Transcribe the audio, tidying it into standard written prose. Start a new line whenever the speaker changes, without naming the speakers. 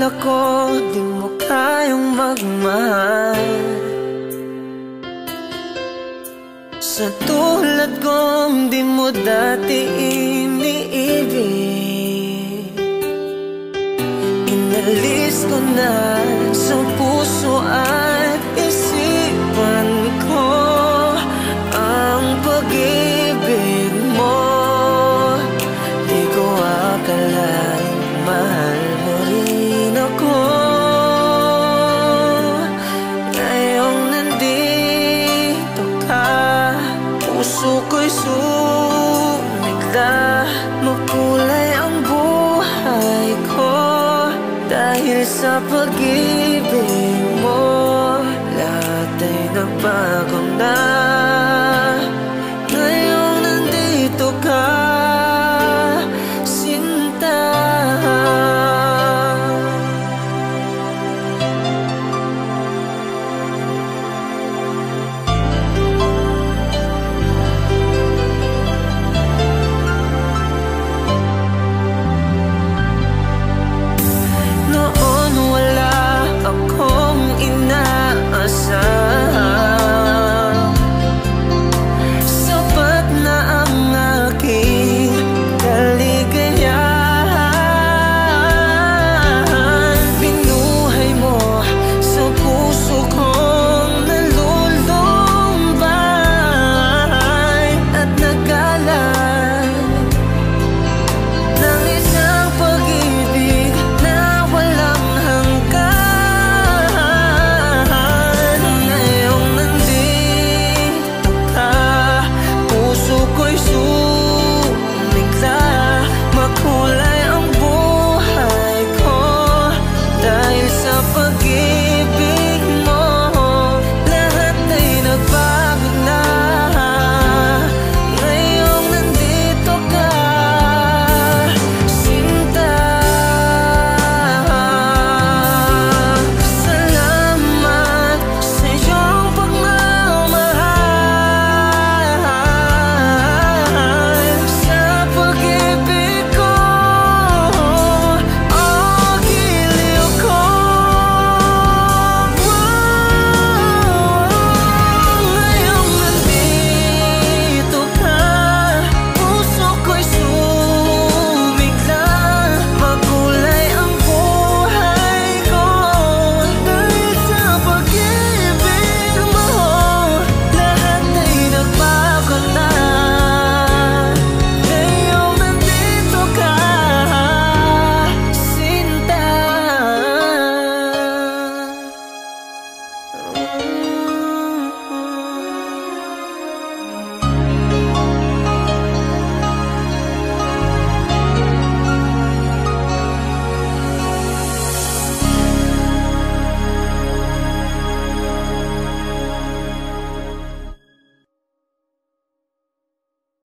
akala ko di mo kayang magmahal. Sa tulad kong di mo dati iniibig, inalis ko na sa puso at isipan ko ang pag-ibig mo. Di ko akalain mahal mo rin ako. Ngayong nandito ka, puso ko'y sumigla. Makulay ang buhay ko dahil sa pag-ibig mo. Lahat ay nagbago na.